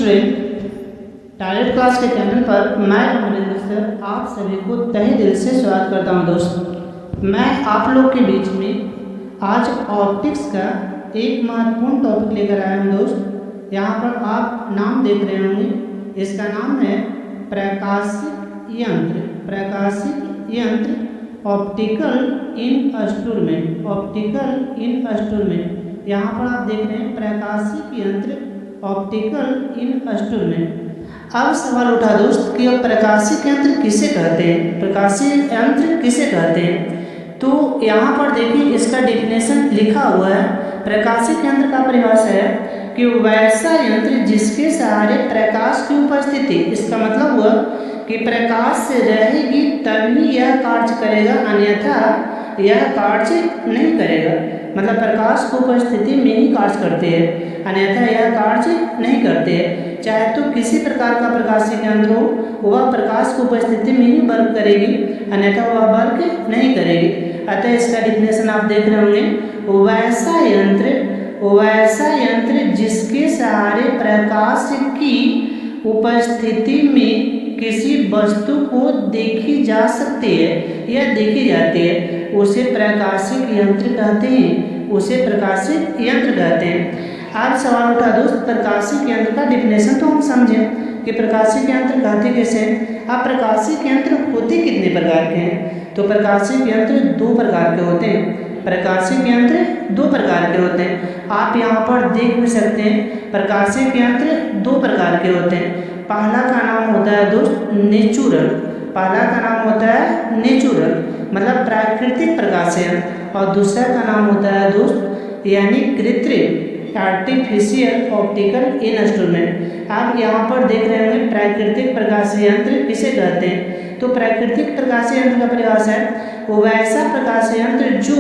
Student, talent class के channel पर मैं अमरिंदर सर आप सभी को तहे दिल से स्वागत करता हूं। दोस्त, मैं आप लोग के बीच में आज ऑप्टिक्स का एक महत्वपूर्ण टॉपिक लेकर आया हूं। दोस्त, यहां पर आप नाम देख रहे होंगे, इसका नाम है प्रकाशिक यंत्र। प्रकाशिक यंत्र ऑप्टिकल इंस्ट्रूमेंट। ऑप्टिकल इंस्ट्रूमेंट, यहाँ पर आप देख रहे हैं प्रकाशिक यंत्र ऑप्टिकल इंस्ट्रूमेंट। अब सवाल उठा दोस्त कि अब प्रकाशिक यंत्र किसे कहते हैं, प्रकाशिक यंत्र किसे कहते हैं। तो यहाँ पर देखिए इसका डेफिनेशन लिखा हुआ है। प्रकाशिक यंत्र का परिभाषा है कि वैसा यंत्र जिसके सहारे प्रकाश की उपस्थिति, इसका मतलब हुआ कि प्रकाश से रहेगी तभी यह कार्य करेगा, अन्यथा यह कार्य नहीं करेगा। मतलब प्रकाश की उपस्थिति में ही कार्य करते हैं, अन्यथा यह कार्य नहीं करते हैं। चाहे तो किसी प्रकार का प्रकाशिक यंत्र हो, वह प्रकाश की उपस्थिति में ही वर्क करेगी, अन्यथा वह वर्क नहीं करेगी। अतः इसका डिफिनेशन आप देख रहे होंगे, वैसा यंत्र जिसके सहारे प्रकाश की उपस्थिति में किसी वस्तु को देखी जा सकती है या देखी जाती है, उसे प्रकाशिक यंत्र कहते हैं, उसे प्रकाशिक यंत्र कहते हैं। आज सवाल उठा दोस्त, प्रकाशिक यंत्र का डिफिनेशन तो हम समझें कि प्रकाशिक यंत्र कहते कैसे हैं। अब प्रकाशिक यंत्र होते कितने प्रकार के हैं, तो प्रकाशिक यंत्र दो प्रकार के होते हैं। प्रकाशिक यंत्र दो प्रकार के होते हैं, आप यहाँ पर देख भी सकते हैं। प्रकाशिक यंत्र दो प्रकार के होते हैं। पहला का नाम होता है दोस्त नेचुरल। पहला का नाम होता है नेचुरल, मतलब प्राकृतिक प्रकाश यंत्र, और दूसरा का नाम होता है दोस्त यानी कृत्रिम, आर्टिफिशियल ऑप्टिकल इंस्ट्रूमेंट। आप यहाँ पर देख रहे होंगे प्राकृतिक प्रकाश यंत्र किसे कहते हैं। तो प्राकृतिक प्रकाश यंत्र का परिभाषा है वो वैसा प्रकाश यंत्र जो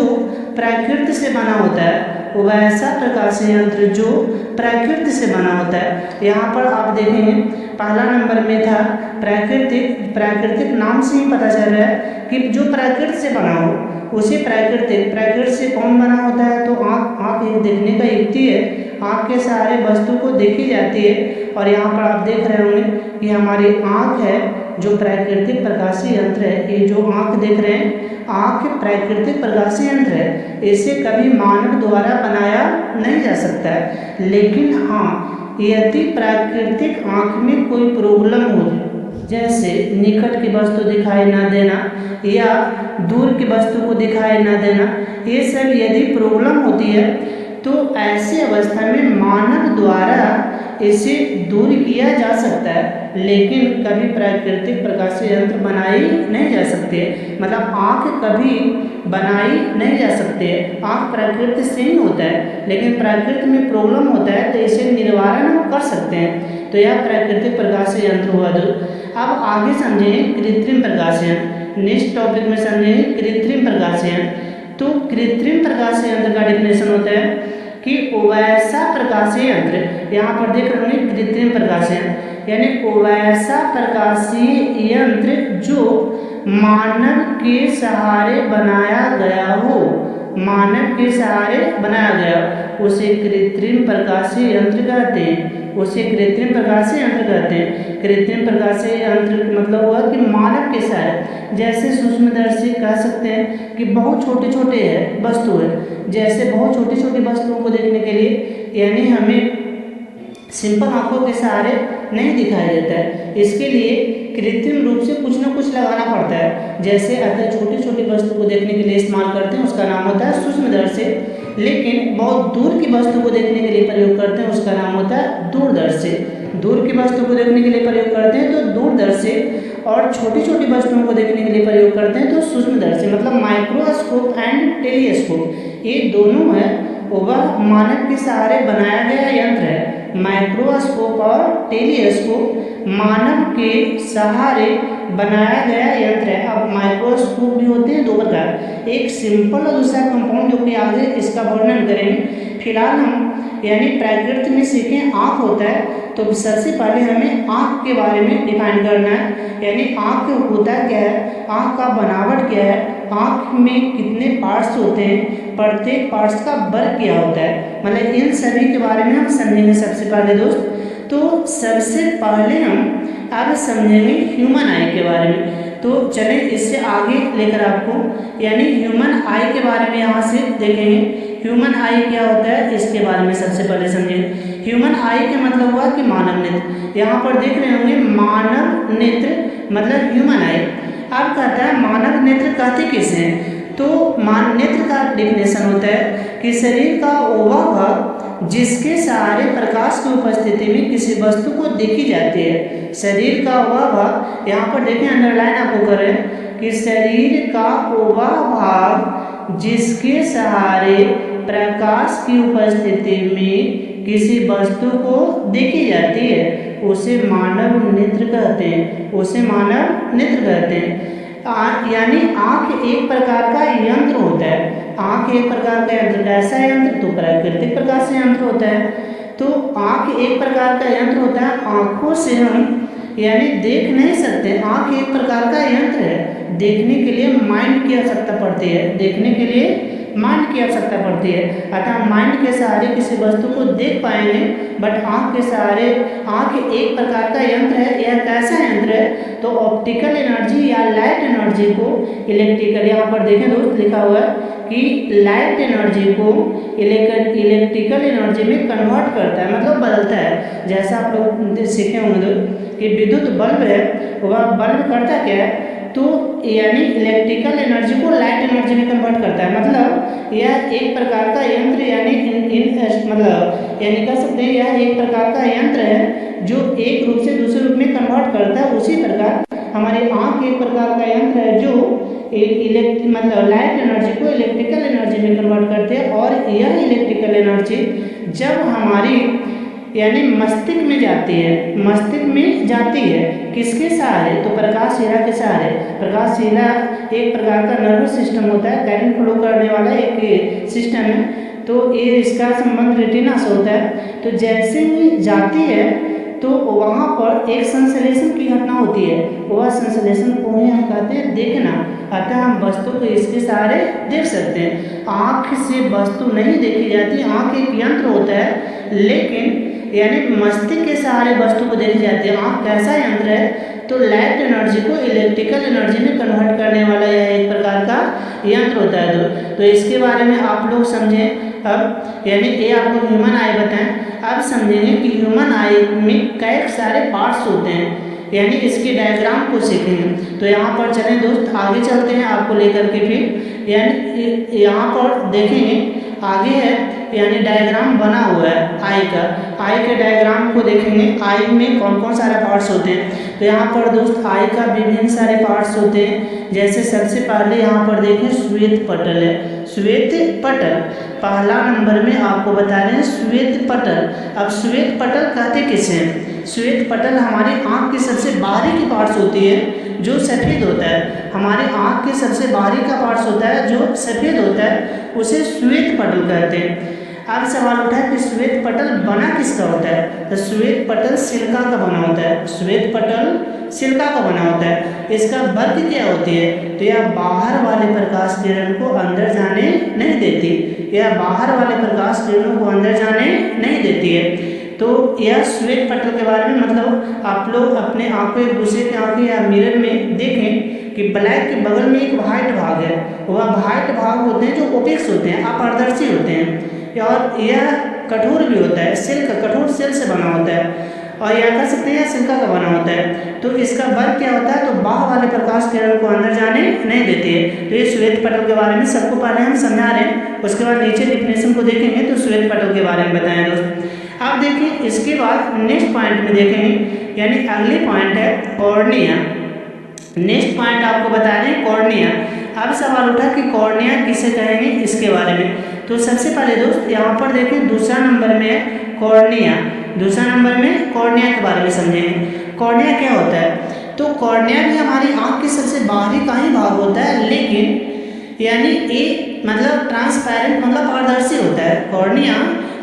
प्रकृति से बना होता है, वैसा प्रकाश यंत्र जो प्रकृति से बना होता है। यहाँ पर आप देखेंगे पहला नंबर में था प्राकृतिक। प्राकृतिक नाम से ही पता चल रहा है कि जो प्रकृति से बना हो उसे प्राकृतिक। प्रकृति से कौन बना होता है, तो आँख एक देखने का युक्ति है, आँख के सहारे वस्तु को देखी जाती है। और यहाँ पर आप देख रहे होंगे कि हमारी आँख है जो प्राकृतिक प्रकाशीय यंत्र है। ये जो आँख देख रहे हैं, आँख प्राकृतिक प्रकाशीय यंत्र है, इसे कभी मानव द्वारा बनाया नहीं जा सकता है। लेकिन हाँ, यदि प्राकृतिक आँख में कोई प्रॉब्लम हो जाए, जैसे निकट की वस्तु दिखाई न देना या दूर की वस्तु को दिखाई न देना, ये सब यदि प्रॉब्लम होती है तो ऐसी अवस्था में मानव द्वारा इसे दूर किया जा सकता है, लेकिन कभी प्राकृतिक प्रकाशीय यंत्र बनाई नहीं जा सकते। मतलब आँख कभी बनाई नहीं जा सकते। आँख प्रकृति से ही होता है, लेकिन प्रकृति में प्रॉब्लम होता है तो इसे निवारण कर सकते हैं। तो यह प्राकृतिक प्रकाशीय यंत्र हुआ। अब आगे समझेंगे कृत्रिम प्रकाशीय यंत्र। नेक्स्ट टॉपिक में समझेंगे कृत्रिम प्रकाशीय यंत्र। तो कृत्रिम प्रकाशीय यंत्र का डिफिनेशन होता है कि वैसा प्रकाशीय यंत्र, यहाँ पर देख रहे होंगे कृत्रिम प्रकाशीय यंत्र यानी वैसा प्रकाशीय यंत्र जो मानव के सहारे बनाया गया हो, मानव के सहारे बनाया गया, उसे कृत्रिम प्रकाशीय यंत्र कहते हैं, उसे कृत्रिम प्रकाशीय यंत्र कहते हैं। कृत्रिम प्रकाशीय यंत्र मतलब हुआ कि मानव के सहारे, जैसे सूक्ष्मदर्शी कह सकते हैं कि बहुत छोटे छोटे है वस्तु है, जैसे बहुत छोटी छोटी वस्तुओं को देखने के लिए यानी हमें सिंपल आंखों के सहारे नहीं दिखाई देता है, इसके लिए कृत्रिम रूप से कुछ ना कुछ लगाना पड़ता है। जैसे अगर छोटी छोटी वस्तु को देखने के लिए इस्तेमाल करते हैं, उसका नाम होता है सूक्ष्मदर्शी। लेकिन बहुत दूर की वस्तु को देखने के लिए प्रयोग करते हैं, उसका नाम होता है दूरदर्शी। दूर की वस्तु को देखने के लिए प्रयोग करते हैं तो दूरदर्शी, और छोटी छोटी वस्तुओं को देखने के लिए प्रयोग करते हैं तो सूक्ष्मदर्शी। मतलब माइक्रोस्कोप एंड टेलीस्कोप, ये दोनों है वह मानव के सहारे बनाया गया यंत्र है। माइक्रोस्कोप और टेलीस्कोप मानव के सहारे बनाया गया यंत्र है। अब माइक्रोस्कोप भी होते हैं दो प्रकार, एक सिंपल और दूसरा कंपाउंड, जो कि आगे इसका वर्णन करेंगे। फिलहाल हम यानी प्रकृति में सीखें आँख होता है, तो सबसे पहले हमें आँख के बारे में डिफाइन करना है। यानी आँख होता क्या है, आँख का बनावट क्या है, आँख में कितने पार्ट्स होते हैं, प्रत्येक पार्ट्स का वर्क क्या होता है, मतलब इन सभी के बारे में हम समझेंगे सबसे पहले दोस्त। तो सबसे पहले हम अब समझेंगे ह्यूमन आई के बारे में। तो चलें इससे आगे लेकर आपको यानी ह्यूमन आई के बारे में यहाँ से देखेंगे। ह्यूमन आई क्या होता है इसके बारे में सबसे पहले समझें। ह्यूमन आई का मतलब हुआ कि मानव नेत्र। यहाँ पर देख रहे होंगे मानव नेत्र मतलब ह्यूमन आई। अब कहता है मानव नेत्र कहते किसे हैं? तो मानव नेत्र का डिफिनेशन होता है कि शरीर का वह भाग जिसके सहारे प्रकाश की उपस्थिति में किसी वस्तु को देखी जाती है। शरीर का वह भाग, यहाँ पर देखें अंडरलाइन आपको कर रहे हैं कि शरीर का वह भाग जिसके सहारे प्रकाश की उपस्थिति में किसी वस्तु को देखी जाती है उसे मानव नेत्र कहते हैं। उसे मानव नेत्र कहते हैं। यानी आँख एक प्रकार का यंत्र होता है। आँख एक प्रकार का यंत्र, कैसा यंत्र? तो प्राकृतिक प्रकार से यंत्र होता है। तो आँख एक प्रकार का यंत्र होता है। आँखों से हम यानी देख नहीं सकते। आँख एक प्रकार का यंत्र है। देखने के लिए माइंड की आवश्यकता पड़ती है। देखने के लिए माइंड की आवश्यकता पड़ती है। अतः माइंड के सहारे किसी वस्तु को देख पाएंगे, बट आँख के सहारे आँख एक प्रकार का यंत्र है। यह कैसा यंत्र है? तो ऑप्टिकल एनर्जी या लाइट एनर्जी को इलेक्ट्रिकल, यहाँ पर देखें दोस्त लिखा हुआ है कि लाइट एनर्जी को इलेक्ट्रिकल एनर्जी में कन्वर्ट करता है, मतलब बदलता है। जैसा आप लोग सीखे होंगे कि विद्युत बल्ब है, वह बल्ब करता क्या है? तो यानी इलेक्ट्रिकल एनर्जी को लाइट एनर्जी में कन्वर्ट करता है। मतलब यह एक प्रकार का यंत्र यानी मतलब यानी कह सकते हैं यह एक प्रकार का यंत्र है जो एक रूप से दूसरे रूप में कन्वर्ट करता है। उसी प्रकार हमारी आँख एक प्रकार का यंत्र है जो मतलब लाइट एनर्जी को इलेक्ट्रिकल एनर्जी में कन्वर्ट करते हैं। और यह इलेक्ट्रिकल एनर्जी जब हमारी यानी मस्तिष्क में जाती है, मस्तिष्क में जाती है किसके सहारे? तो प्रकाश शिरा के सहारे। प्रकाश शिरा एक प्रकार का नर्वस सिस्टम होता है, करंट फ्लो करने वाला एक सिस्टम है। तो ये इसका संबंध रेटिना से होता है। तो जैसे ही जाती है तो वहाँ पर एक संश्लेषण की घटना होती है। वह संश्लेषण को ही हम कहते हैं देखना। अतः हम वस्तु को इसके सहारे देख सकते हैं। आँख से वस्तु नहीं देखी जाती। आँख एक यंत्र होता है, लेकिन यानी मस्तिष्क के सहारे वस्तु को देखी जाती है। आँख कैसा यंत्र है? तो लाइट एनर्जी को इलेक्ट्रिकल एनर्जी में कन्वर्ट करने वाला यह एक प्रकार का यंत्र होता है। तो इसके बारे में आप लोग समझें। अब यानी ये आपको ह्यूमन आई बताएं। अब समझेंगे कि ह्यूमन आई में कई सारे पार्ट्स होते हैं, यानी इसके डायग्राम को सीखेंगे। तो यहाँ पर चलें दोस्त आगे चलते हैं आपको लेकर के। फिर यानी यहाँ पर देखेंगे आगे है यानी डायग्राम बना हुआ है आई का। आई के डायग्राम को देखेंगे। आई में कौन कौन सारे पार्ट्स होते हैं। तो यहाँ पर दोस्त आई का विभिन्न सारे पार्ट्स होते हैं। जैसे सबसे पहले यहाँ पर देखें श्वेत पटल है। श्वेत पटल पहला नंबर में आपको बता रहे हैं श्वेत पटल। अब श्वेत पटल कहते किसे हैं? श्वेत पटल हमारी आँख की सबसे बाहरी की पार्ट्स होती है जो सफ़ेद होता है। हमारे आँख के सबसे बाहरी का पार्ट्स होता है जो सफ़ेद होता है, उसे श्वेत पटल कहते हैं। अब सवाल उठा है कि श्वेत पटल बना किसका होता है? तो श्वेत पटल सिलिका का बना होता है। श्वेत पटल सिलिका का बना होता है। इसका वर्क क्या होती है? तो यह बाहर वाले प्रकाश किरण को अंदर जाने नहीं देती। यह बाहर वाले प्रकाश किरणों को अंदर जाने नहीं देती है। तो यह श्वेत पटल के बारे में मतलब आप लोग अपने आंखों एक दूसरे की आंखें या मिरर में देखें कि ब्लैक के बगल में एक वाइट भाग है। वह वाइट भाग होते हैं जो ओपेक्स होते हैं, अपारदर्शी होते हैं। और यह कठोर भी होता है, सिल्क कठोर सेल से बना होता है। और यह कह सकते हैं सिल्का का बना होता है। तो इसका वर्क क्या होता है? तो बाहर वाले प्रकाश किरण को अंदर जाने नहीं देती है। तो ये श्वेत पटल के बारे में सबको पहले हम समझा रहे हैं। उसके बाद नीचे डिफिनेशन को देखेंगे तो श्वेत पटल के बारे में बताएं दोस्त। अब देखिए इसके बाद नेक्स्ट पॉइंट में देखेंगे, यानी अगले पॉइंट है कॉर्निया। नेक्स्ट पॉइंट आपको बता रहे हैं कॉर्निया। अब सवाल उठा कि कॉर्निया किसे कहेंगे, इसके बारे में। तो सबसे पहले दोस्त यहाँ पर देखें दूसरा नंबर में है कॉर्निया। दूसरा नंबर में कॉर्निया के बारे में समझेंगे। कॉर्निया क्या होता है? तो कॉर्निया भी हमारी आँख के सबसे बाहरी का ही भाग होता है, लेकिन यानी एक मतलब ट्रांसपेरेंट मतलब पारदर्शी होता है। कॉर्निया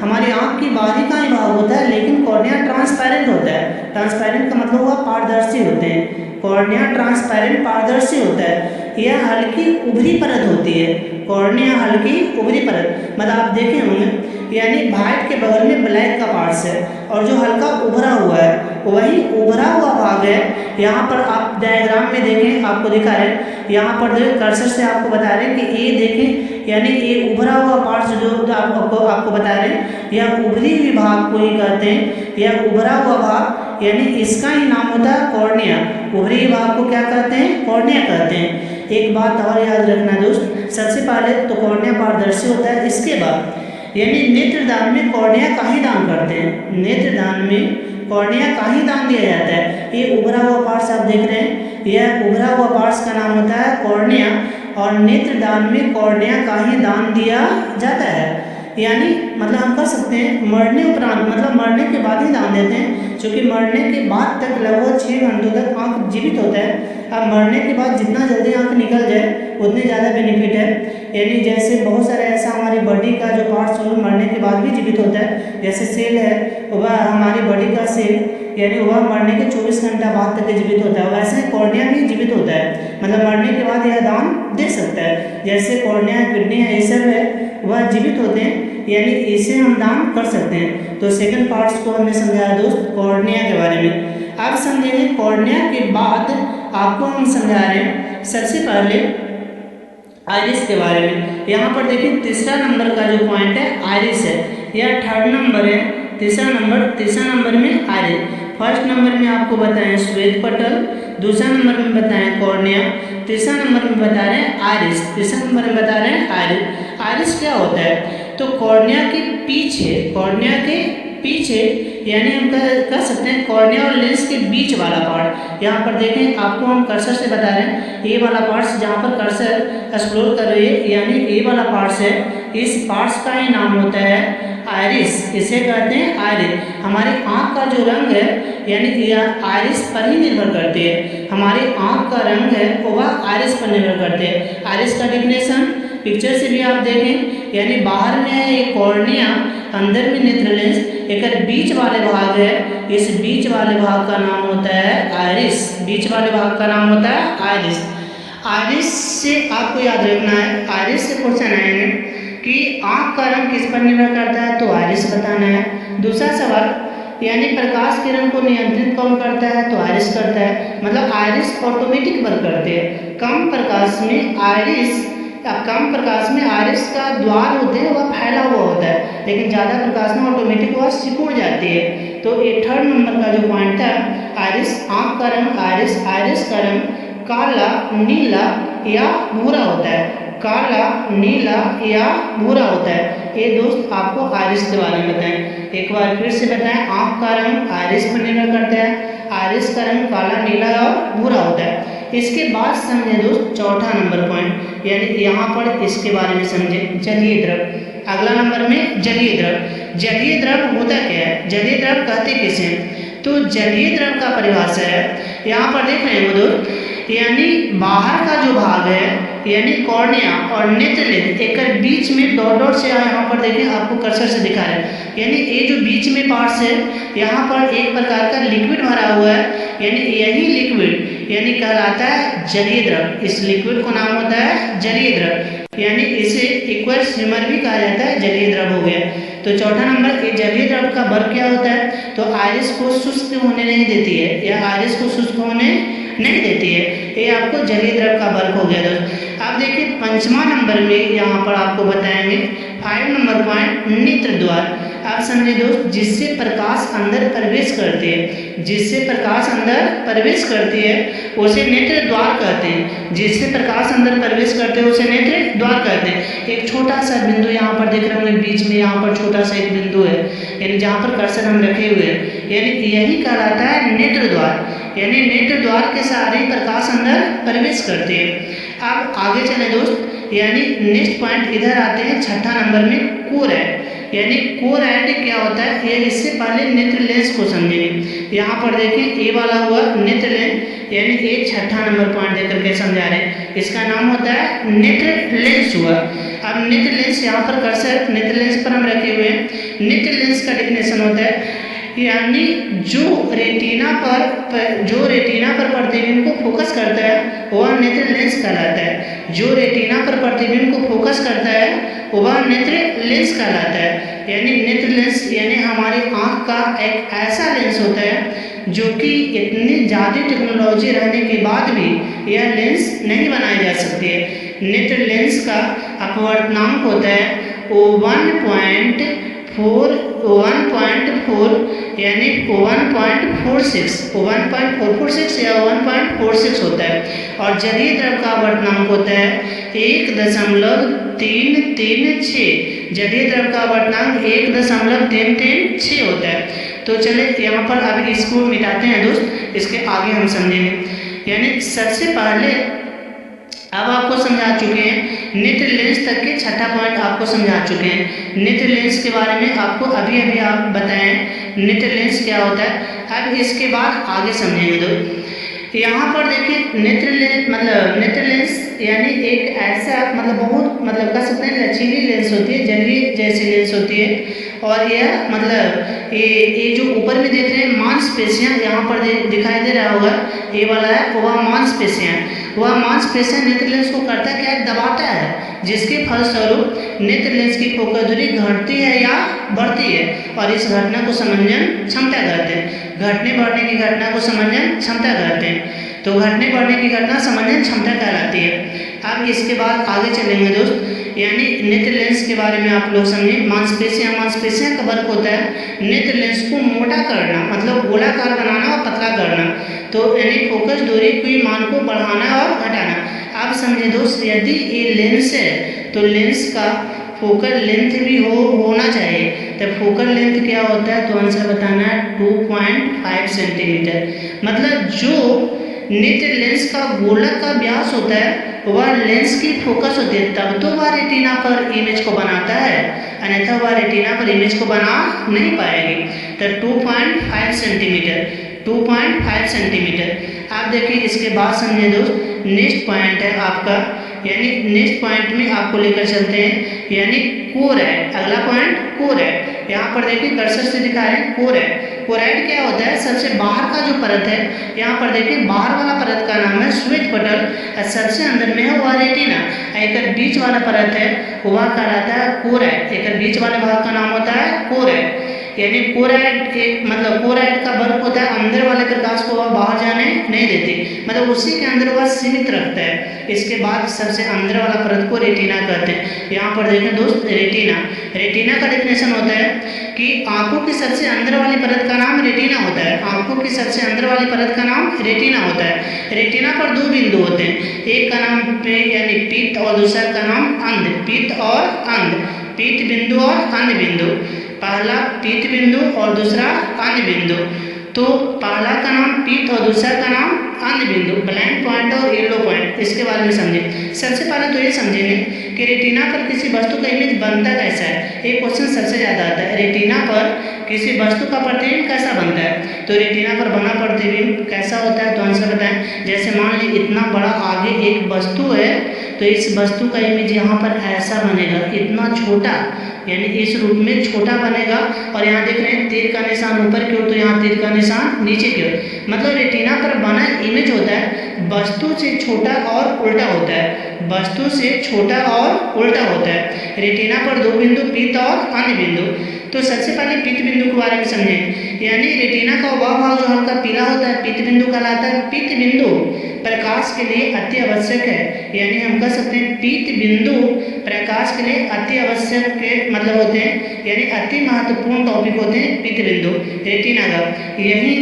हमारी आँख की बाहरी का ही भाग होता है, लेकिन कॉर्निया ट्रांसपेरेंट होता है। ट्रांसपेरेंट का मतलब हुआ पारदर्शी होते हैं। कॉर्निया ट्रांसपेरेंट पारदर्शी होता है। यह हल्की उभरी परत होती है। कॉर्निया हल्की उभरी परत, मतलब आप देखे होंगे, यानी व्हाइट के बगल में ब्लैक का पार्ट्स है और जो हल्का उभरा हुआ है वही उभरा हुआ भाग है। यहाँ पर आप डायग्राम में देखें, आपको दिखा रहे हैं, यहाँ पर कर्सर से आपको बता रहे हैं कि ये देखें, यानी ये उभरा हुआ पार्ट्स जो आपको बता रहे हैं, यह उभरी हुई भाग को ही कहते हैं। यह उभरा हुआ भाग यानी इसका ही नाम होता है कॉर्निया। उभरी हुई भाग को क्या कहते हैं? कॉर्निया कहते हैं। एक बात और याद रखना दोस्त, सबसे पहले तो कॉर्निया पारदर्शी होता है, इसके बाद यानी नेत्रदान में कॉर्निया का ही दान करते हैं। नेत्रदान में कॉर्निया का ही दान दिया जाता है। ये उभरा हुआ पार्ट्स आप देख रहे हैं, यह उभरा हुआ पार्ट्स का नाम होता है कॉर्निया और नेत्रदान में कॉर्निया का ही दान दिया जाता है। यानी मतलब हम कह सकते हैं मरने उपरांत, मतलब मरने के बाद ही दान देते हैं, क्योंकि मरने के बाद तक लगभग 6 घंटों तक आँख जीवित होता है। अब मरने के बाद जितना जल्दी आँख निकल जाए उतने ज़्यादा बेनिफिट है। यानी जैसे बहुत सारे ऐसा हमारी बॉडी का जो पार्ट्स हो मरने के बाद भी जीवित होता है, जैसे सेल है वह हमारी बॉडी का सेल यानी वह मरने के 24 घंटा बाद तक जीवित होता है, वैसे कॉर्निया भी जीवित होता है, मतलब मरने के बाद यह दान दे सकता है। जैसे कॉर्निया, किडनी है, ये सब है वह जीवित होते हैं, यानी इसे हम दान कर सकते हैं। तो सेकंड पार्ट्स को हमने समझाया दोस्त कॉर्निया के बारे में। अब समझेंगे कॉर्निया के बाद आपको हम समझा रहे हैं सबसे पहले आइरिस के बारे में। यहाँ पर देखिए तीसरा नंबर का जो पॉइंट है आइरिस है, यह थर्ड नंबर है। तीसरा नंबर में आइरिस। फर्स्ट नंबर में आपको बताएं श्वेत पटल, दूसरा नंबर में बताएं कॉर्निया, तीसरा नंबर में बता रहे हैं आइरिस, तीसरा नंबर में बता रहे हैं आइरिस। आइरिस क्या होता है? तो कॉर्निया के पीछे यानी हम कह सकते हैं कॉर्निया और लेंस के बीच वाला पार्ट। यहाँ पर देखें, आपको हम कर्सर से बता रहे हैं, ये वाला पार्ट्स जहाँ पर कर्सर एक्सप्लोर कर रही है यानी ये वाला पार्ट्स है, इस पार्ट्स का ही नाम होता है आइरिस। इसे कहते हैं आइरिस। हमारी आँख का जो रंग है यानी यह आइरिस पर ही निर्भर करती है। हमारी आँख का रंग है वह आइरिस पर निर्भर करते हैं। आइरिस का डेफिनेशन पिक्चर से भी आप देखें, यानी बाहर में है ये कॉर्निया, अंदर में नेत्र लेंस, एक बीच वाले भाग है, इस बीच वाले भाग का नाम होता है आइरिस। बीच वाले भाग का नाम होता है आइरिस। आइरिस से आपको याद रखना है, आइरिस से क्वेश्चन आएंगे कि आँख का रंग किस पर निर्भर करता है, तो आइरिस बताना है। दूसरा सवाल, यानी प्रकाश किरण को नियंत्रित कौन करता है, तो आइरिस करता है, मतलब आइरिस ऑटोमेटिक वर्क करते हैं। कम प्रकाश में आइरिस का द्वार होते हैं वह फैला हुआ होता है, लेकिन ज़्यादा प्रकाश में ऑटोमेटिक वह सिकुड़ जाती है। तो ये थर्ड नंबर का जो पॉइंट था आइरिस, आँख का रंग आइरिस का रंग काला, नीला या भूरा होता है, काला, नीला या भूरा होता है। ये दोस्त आपको आइरिस के बारे में बताएं। एक बार फिर से बताएं, आँख का रंग आइरिस पर निर्भर करता है, आइरिस का रंग काला, नीला और भूरा होता है। इसके बाद समझे दोस्त चौथा नंबर पॉइंट, यानी यहाँ पर इसके बारे में समझे जलीय द्रव। अगला नंबर में जलीय द्रव। जलीय द्रव होता क्या है, जलीय द्रव कहते किसे? तो जलीय द्रव का परिभाषा है, यहाँ पर देख रहे हैं दोस्त, यानी बाहर का जो भाग है यानी कॉर्निया और नेत्र लेंस एक बीच में डॉट डॉट से यहाँ पर देखें, आपको कर्सर से दिखा रहे हैं, यानी ये जो बीच में पार्ट्स है यहाँ पर एक प्रकार का लिक्विड भरा हुआ है, यानी यही लिक्विड यानी कहलाता है जलीय द्रव। इस लिक्विड को नाम होता है जलीय द्रव, यानी इसे एक्वस ह्यूमर भी कहा जाता है, जलीय द्रव हो गया। तो चौथा नंबर, ये जलीय द्रव का वर्क क्या होता है, तो आइरिस को शुष्क होने नहीं देती है, या आइरिस को शुष्क होने नहीं देती है, ये आपको जलीय द्रव का वर्क हो गया दोस्त। अब देखिए पंचमा नंबर में यहाँ पर आपको बताएंगे 5 नंबर पॉइंट नेत्र द्वार। आप समझे दोस्त, जिससे प्रकाश अंदर प्रवेश करती है, जिससे प्रकाश अंदर प्रवेश करती है उसे नेत्र द्वार कहते हैं। जिससे प्रकाश अंदर प्रवेश करते हैं उसे नेत्र द्वार कहते हैं। एक छोटा सा बिंदु यहाँ पर देख रहे होंगे, बीच में यहाँ पर छोटा सा एक बिंदु है, यानी जहाँ पर कर्सर हम रखे हुए हैं, यानी यही कहलाता है नेत्र द्वार, यानी नेत्र द्वार के सहारे प्रकाश अंदर प्रवेश करते हैं। अब आगे चले दोस्त, यानी नेक्स्ट पॉइंट इधर आते हैं छठा नंबर में कोरैड। यानी कोरैड क्या होता है, ये इससे पहले नेत्र लेंस को समझेंगे। यहाँ पर देखें ए वाला हुआ नेत्र लेंस, यानी ये छठा नंबर पॉइंट देकर के समझा रहे हैं, इसका नाम होता है नेत्र लेंस हुआ। अब निट लेंस, यहाँ पर कर्सर निट लेंस पर हम रखे हुए हैं। निट लेंस का डेफिनेशन होता है यानी जो रेटिना पर प्रतिबिंब को फोकस करता है वह नेत्र लेंस कहलाता है। जो रेटिना पर प्रतिबिंब को फोकस करता है वह नेत्र लेंस कहलाता है। यानी नेत्र लेंस यानी हमारी आँख का एक ऐसा लेंस होता है जो कि इतनी ज़्यादा टेक्नोलॉजी रहने के बाद भी यह लेंस नहीं बनाई जा सकती है। नेत्र लेंस का अपवर्तनांक होता है 1.4 यानी 1.446 या 1.46 होता है। और जलीय द्रव का अपवर्तनांक होता है 1.336। जलीय द्रव का अपवर्तनांक 1.336 होता है। तो चले यहाँ पर अब इसको मिटाते हैं दोस्त, इसके आगे हम समझेंगे। यानी सबसे पहले अब आपको समझा चुके हैं नेत्र लेंस तक के छठा पॉइंट आपको समझा चुके हैं। नेत्र लेंस के बारे में आपको अभी आप बताएं नेत्र लेंस क्या होता है। अब इसके बाद आगे समझेंगे दोस्त। यहाँ पर देखिए नेत्र लेंस यानी एक ऐसा बहुत कह सकते हैं लचीली लेंस होती है, जलीय जैसी लेंस होती है। और यह ये जो ऊपर में देख रहे हैं मांसपेशियाँ यहाँ पर दिखाई दे रहा होगा, ये वाला है वह मांसपेशियाँ। वह मांसपेशियाँ नेत्र लेंस को करता क्या है, दबाता है, जिसके फलस्वरूप नेत्र लेंस की फोकस दूरी घटती है या बढ़ती है। और इस घटना को समंजन क्षमता कहते हैं। घटने बढ़ने की घटना को समंजन क्षमता कहते हैं। तो घटने बढ़ने की घटना समंजन क्षमता कहलाती है। अब इसके बाद आगे चलेंगे दोस्त। यानी नेत्र लेंस के बारे में आप लोग समझें। मांसपेशियाँ का वर्क होता है नेत्र लेंस को मोटा करना, मतलब गोलाकार बनाना और पतला करना। तो यानी फोकस दूरी के मान को बढ़ाना और घटाना। आप समझे दोस्त, यदि ये लेंस है तो लेंस का फोकल लेंथ भी होना चाहिए। तो फोकल लेंथ क्या होता है, तो आंसर बताना है 2.5 सेंटीमीटर। मतलब जो नेत्र लेंस का गोलक का व्यास होता है वह लेंस की फोकस होती है, तब तो वह रेटिना पर इमेज को बनाता है, अन्यथा वह रेटिना पर इमेज को बना नहीं पाएगी। तो 2.5 सेंटीमीटर। आप देखिए इसके बाद समझे दोस्त। नेक्स्ट पॉइंट है आपका, यानी नेक्स्ट पॉइंट में आपको लेकर चलते हैं, यानी कोरैड। अगला पॉइंट कोरैड। यहाँ पर देखिए कर्सर से दिखा रहे हैं कोरैड। कोरैड क्या होता है, सबसे बाहर का जो परत है, यहाँ पर देखिए बाहर वाला परत का नाम है श्वेत पटल, और सबसे अंदर में है वह रेटिना। एक बीच वाला परत है वह कहलाता है कोरैड। एक बीच वाले भाग का नाम होता है कोरैड। यानी कोरैड कोरैड का वर्क होता है अंदर वाले प्रकाश को वह बाहर जाने नहीं देती, मतलब उसी के अंदर वह सीमित रखता है। इसके बाद सबसे अंदर वाला परत को रेटिना कहते हैं। यहाँ पर देखें दोस्त, रेटिना का डेफिनेशन होता है कि आंखों की सबसे अंदर वाली परत का नाम रेटिना होता है। आंखों की सबसे अंदर वाली परत का नाम रेटिना होता है। रेटिना पर दो बिंदु होते हैं, एक का नाम यानी पीत और दूसरा का नाम अंध। पीत और अंध, पीत बिंदु और अंध बिंदु। पहला पीत बिंदु और दूसरा अंध बिंदु। तो पहला का नाम पीत और दूसरा का नाम अंध बिंदु, ब्लैंक पॉइंट और येलो पॉइंट। इसके बारे में समझें। सबसे पहले तो ये समझेंगे कि रेटिना पर किसी वस्तु का इमेज बनता कैसा है। एक क्वेश्चन सबसे ज़्यादा आता है, रेटिना पर किसी वस्तु का प्रतिबिंब कैसा बनता है। तो रेटिना पर बना प्रतिबिंब कैसा होता है, तो आंसर बताएं। जैसे मान लीजिए इतना बड़ा आगे एक वस्तु है, तो इस वस्तु का इमेज यहाँ पर ऐसा बनेगा, इतना छोटा, यानी इस रूप में छोटा बनेगा। और यहाँ देख रहे हैं तीर का निशान ऊपर की ओर, तो यहाँ तीर का निशान नीचे की ओर। मतलब रेटिना पर बना इमेज होता है वस्तु से छोटा और उल्टा होता है, वस्तु से छोटा और उल्टा होता है। रेटिना पर दो बिंदु पीत और अन्य बिंदु। तो सबसे पहले पीत बिंदु के बारे में समझें। यानी रेटिना का वह भाग जो हल्का पीला होता है पीत बिंदु कहलाता है। पीत बिंदु प्रकाश के लिए अति आवश्यक है, यानी हम कह सकते हैं पीत बिंदु प्रकाश के लिए अति आवश्यक के मतलब होते हैं, यानी अति महत्वपूर्ण टॉपिक होते हैं पीत बिंदु रेटिना का। यही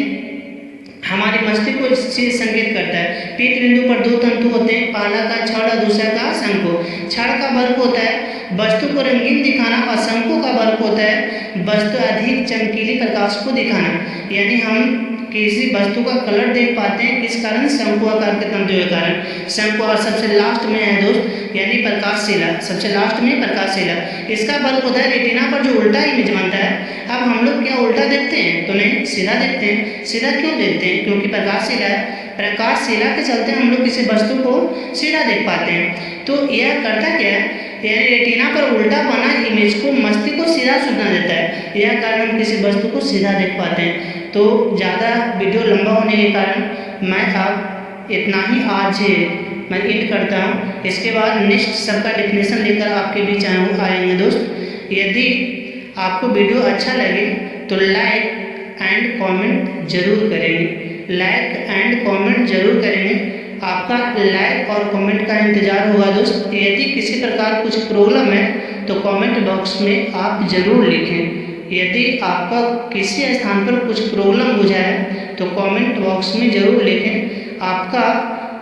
हमारे मस्तिष्क को इस चीज संकेत करता है। पीत बिंदु पर दो तंतु होते हैं, पहला का छड़ और दूसरा का शंकु। छड़ का वर्क होता है वस्तु को रंगीन दिखाना, और शंकु का वर्क होता है वस्तु अधिक चमकीली प्रकाश को दिखाना। यानी हम किसी वस्तु का कलर देख पाते हैं किस कारण, शंकु आकार के तंतु के कारण। शंकु और सबसे लास्ट में है दोस्त यानी प्रकाशशिला, सबसे लास्ट में प्रकाशशिला। इसका वर्क होता है रेटिना पर जो उल्टा इमेज बनता है। अब हम लोग क्या उल्टा देखते हैं, तो नहीं, सीधा देखते हैं। सीधा क्यों देखते हैं, क्योंकि प्रकाशशिला है। प्रकाशशिला के चलते हम लोग किसी वस्तु को सीधा देख पाते हैं। तो यह करता क्या है, यानी रेटिना पर उल्टा बना इमेज को मस्तिष्क को सीधा सूचना देता है। यह कारण हम किसी वस्तु को सीधा देख पाते हैं। तो ज़्यादा वीडियो लंबा होने के कारण मैं अब इतना ही आज मैं एंड करता हूँ। इसके बाद नेक्स्ट सबका डेफिनेशन लेकर आपके बीच आएंगे दोस्त। यदि आपको वीडियो अच्छा लगे तो लाइक एंड कमेंट जरूर करेंगे, लाइक एंड कमेंट जरूर करेंगे। आपका लाइक और कमेंट का इंतज़ार होगा दोस्त। यदि किसी प्रकार कुछ प्रॉब्लम है तो कमेंट बॉक्स में आप ज़रूर लिखें। यदि आपका किसी स्थान पर कुछ प्रॉब्लम हो जाए तो कमेंट बॉक्स में ज़रूर लिखें, आपका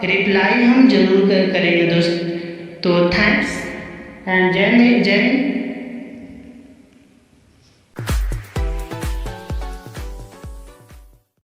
रिप्लाई हम जरूर करेंगे दोस्त। तो थैंक्स एंड जय हिंद।